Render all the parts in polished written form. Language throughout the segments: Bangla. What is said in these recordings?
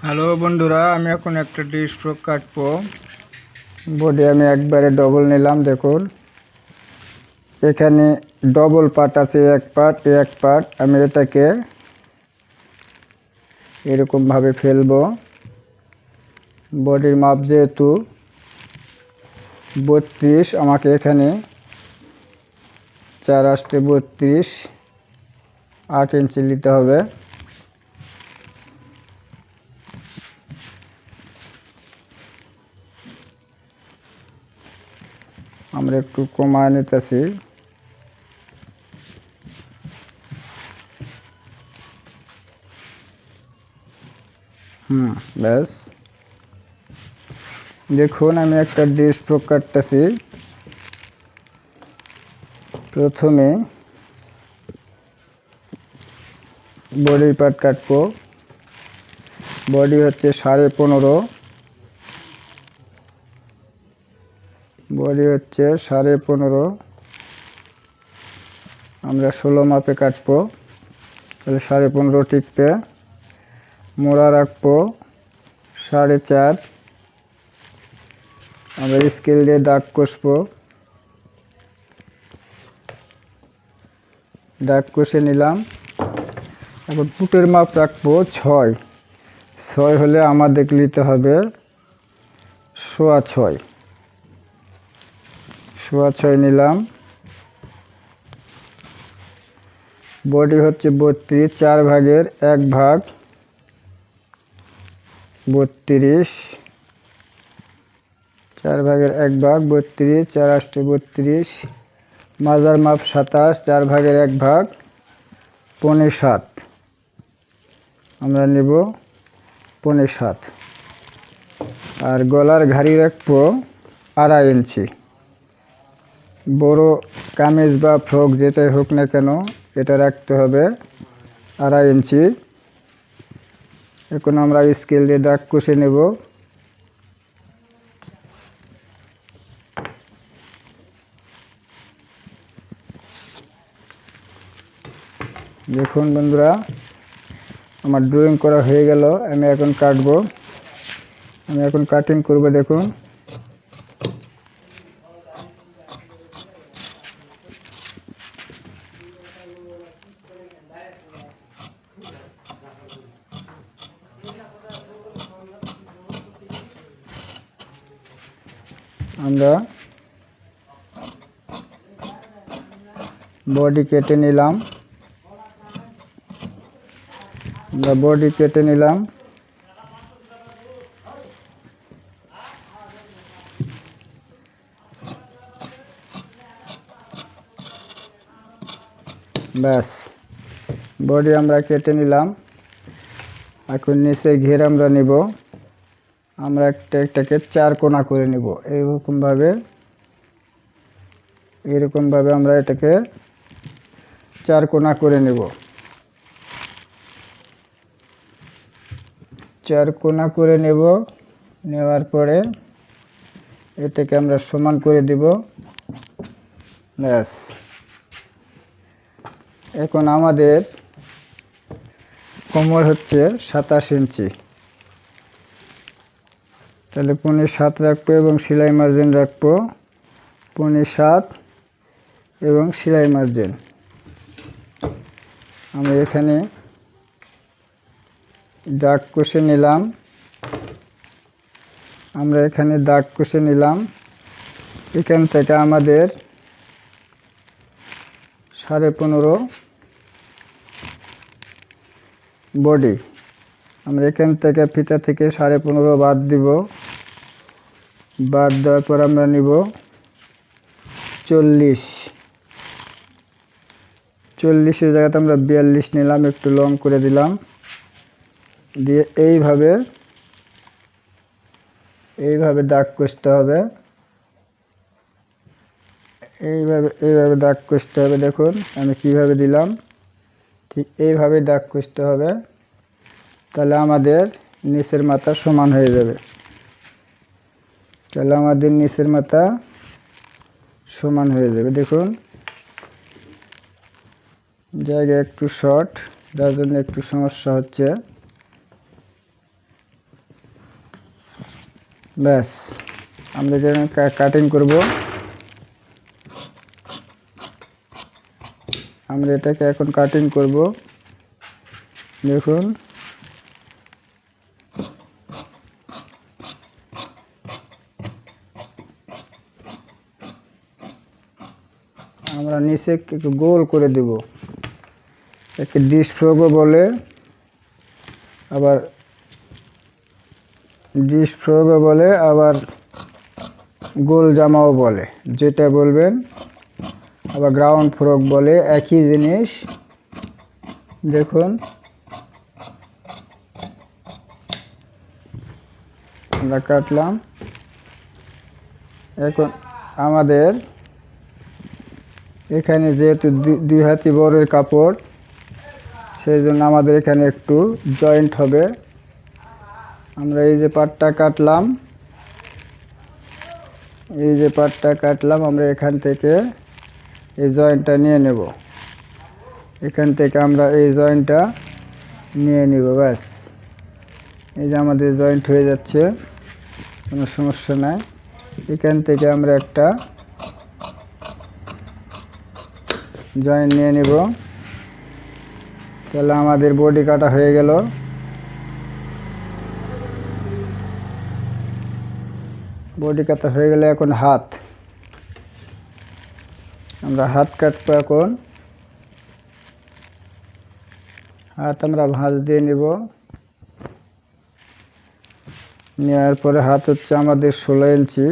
হ্যালো বন্ধুরা, আমি এখন একটা ডিসফ্রক কাটবো। বডি আমি একবারে ডবল নিলাম। দেখুন এখানে ডবল পার্ট আছে, এক পার্ট আমি এটাকে এরকম ভাবে ফেলবো। বডির মাপ যেহেতু 32, আমাকে এখানে 4 আষ্টে 32 8 ইঞ্চি নিতে হবে। আমরা একটু কমায় নিতেছি। ব্যাস দেখুন আমি একটা ডিসফ্রক কাটতেছি। প্রথমে বডি পার্ট কাটবো। বডি হচ্ছে 15.5, বডি হচ্ছে 15.5, আমরা 16 মাপে কাটবো, তাহলে 15.5 টিকবে। মোড়া রাখবো 4.5, আমরা স্কেল দিয়ে দাগ কষবো। দাগ কষে নিলাম। এখন ফুটের মাপ রাখবো 6 হলে আমাদের নিতে হবে 6.25 নিলাম। বডি হচ্ছে 32, 4 ভাগের 1 ভাগ 32, 4 ভাগের 1 ভাগ 32, 4 আষ্টে 32, মাজার মাপ 27, 4 ভাগের 1 ভাগ 7.5, আমরা নেব 7.5। আর গলার ঘাড়ি রাখবো 2.5 ইঞ্চি। বড় কামিজ বা ফ্রক যেটাই হোক না কেন এটা রাখতে হবে 2.5 ইঞ্চি। এখন আমরা স্কেল দিয়ে দাগ কষে নেব। দেখুন বন্ধুরা আমার ড্রয়িং করা হয়ে গেল। আমি এখন কাটবো, আমি এখন কাটিং করব। দেখুন আমরা বডি কেটে নিলাম, ব্যাস বডি আমরা কেটে নিলাম। এখন নিচে ঘের আমরা নিব, আমরা একটাকে 4 কোণা করে নিব। এরকমভাবে আমরা এটাকে 4 কোণা করে নেব। 4 কোণা করে নেওয়ার পরে এটাকে আমরা সমান করে দিব। ব্যাস এখন আমাদের কোমর হচ্ছে 27 ইঞ্চি, তাহলে 7.5 রাখবো এবং সেলাই মার্জিন রাখবো 7.5 এবং সেলাই মার্জিন আমরা এখানে দাগ কষে নিলাম। এখান থেকে আমাদের 15.5 বডি, আমরা এখান থেকে ফিতা থেকে 15.5 বাদ দিব। বাদ দেওয়ার পর আমরা নিব 40-এর জায়গাতে আমরা 42 নিলাম, একটু লং করে দিলাম। দিয়ে এইভাবে দাগ কষতে হবে, এইভাবে দাগ কষতে হবে। দেখুন আমি কিভাবে দিলাম, ঠিক এইভাবে দাগ কষতে হবে, তাহলে আমাদের নিচের মাথা সমান হয়ে যাবে। দেখুন জায়গা একটু শর্ট, যার জন্য একটু সমস্যা হচ্ছে। ব্যাস আমরা এখানে কাটিং করব। আমরা এটাকে এখন কাটিং করব। দেখুন আমরা নিচে একটু গোল করে দেব। একে ডিসফ্রগও বলে, আবার আবার গোল জামাও বলে, যেটা বলবেন। আবার গ্রাউন্ড ফ্রক বলে, একই জিনিস। দেখুন আমরা কাটলাম। এখন আমাদের এখানে যেহেতু দুই হাতি বড়ের কাপড়, সেই জন্য আমাদের এখানে একটু জয়েন্ট হবে। আমরা এই যে পাটটা কাটলাম, আমরা এখান থেকে এই জয়েন্টটা নিয়ে নেব। এখান থেকে আমরা এই জয়েন্টটা নিয়ে নেব। ব্যাস এই যে আমাদের জয়েন্ট হয়ে যাচ্ছে, কোনো সমস্যা নাই। এখান থেকে আমরা একটা জয়েন্ট নিয়ে নেব। তাহলে আমাদের বডি কাটা হয়ে গেল। বডি কাটা হয়ে গেলে এখন হাত, আমরা হাত কাটবো। এখন হাত আমরা ভাঁজ দিয়ে নেব। নেওয়ার পরে হাত হচ্ছে আমাদের 16 ইঞ্চি।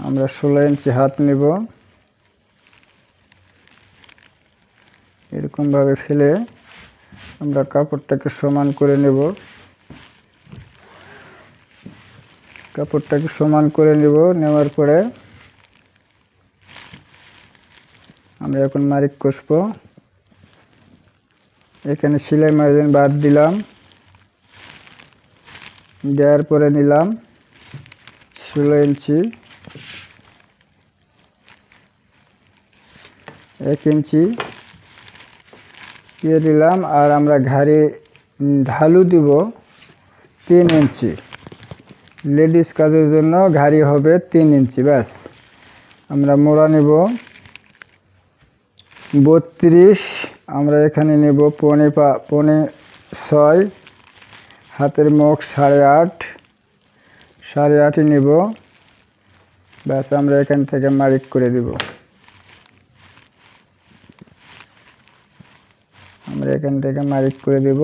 আমরা 16 ইঞ্চি হাত নেব। এরকমভাবে ফেলে আমরা কাপড়টাকে সমান করে নেব। নেওয়ার পরে আমরা এখন মার্ক কষবো। এখানে সেলাই মার্জিন বাদ দিলাম, দেওয়ার পরে নিলাম 16 ইঞ্চি, 1 ইঞ্চি দিয়ে দিলাম। আর আমরা ঘাড়ে ঢালু দিব 3 ইঞ্চি। লেডিস কাজের জন্য ঘাড়ি হবে 3 ইঞ্চি। ব্যাস আমরা মোড়া নেব 32। আমরা এখানে নেব 5.6, হাতের মুখ 8.5 নেব। ব্যাস আমরা এখান থেকে মার্ক করে দেব।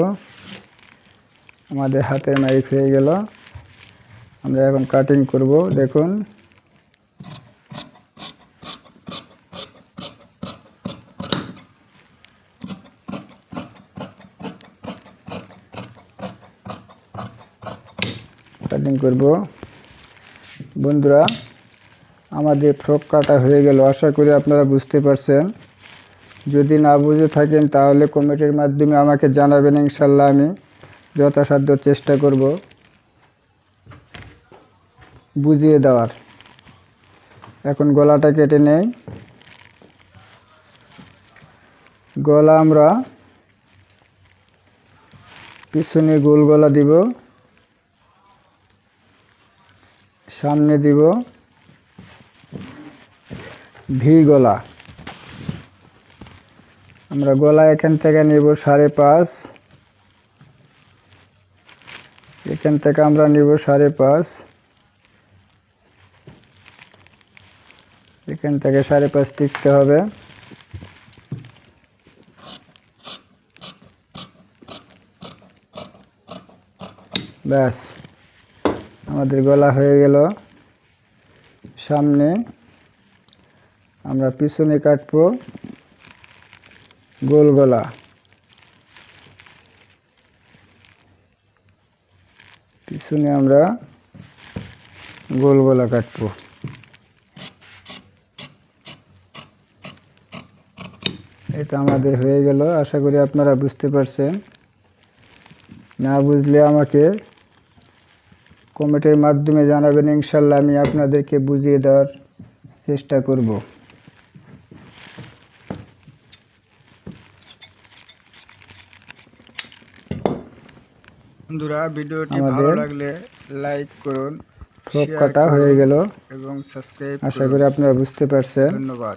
আমাদের হাতের মার্ক হয়ে গেল। আমরা এখন কাটিং করব। দেখুন কাটিং করব। বন্ধুরা, আমাদের ফ্রক কাটা হয়ে গেল। আশা করি আপনারা বুঝতে পারছেন। যদি না বুঝে থাকেন তাহলে কমেন্টের মাধ্যমে আমাকে জানাবেন। ইনশাল্লাহ আমি যথাসাধ্য চেষ্টা করব বুঝিয়ে দেওয়ার। এখন গলাটা কেটে নেই। গলা আমরা পিছনে গোল গলা দিব, সামনে দিব ভি গলা। আমরা গলা এখান থেকে নেব 5.5, এখান থেকে আমরা নেব 5.5, এখান থেকে 5.5 টিকতে হবে। ব্যাস আমাদের গলা হয়ে গেল। সামনে আমরা পিছনে কাটবো গোল গলা। পিছনে আমরা গোল গলা কাটবো। এটা আমাদের হয়ে গেল। আশা করি আপনারা বুঝতে পারছেন। না বুঝলে আমাকে কমেন্টের মাধ্যমে জানাবেন। ইনশাল্লাহ আমি আপনাদেরকে বুঝিয়ে দেওয়ার চেষ্টা করব। বন্ধুরা, ভিডিওটি ভালো আমাদের লাগলে লাইক করুন, ফ্রক শেয়ার কাটা হয়ে করুন গেল। এবং সাবস্ক্রাইব আশা করুন। করি আপনারা বুঝতে পারছেন। ধন্যবাদ।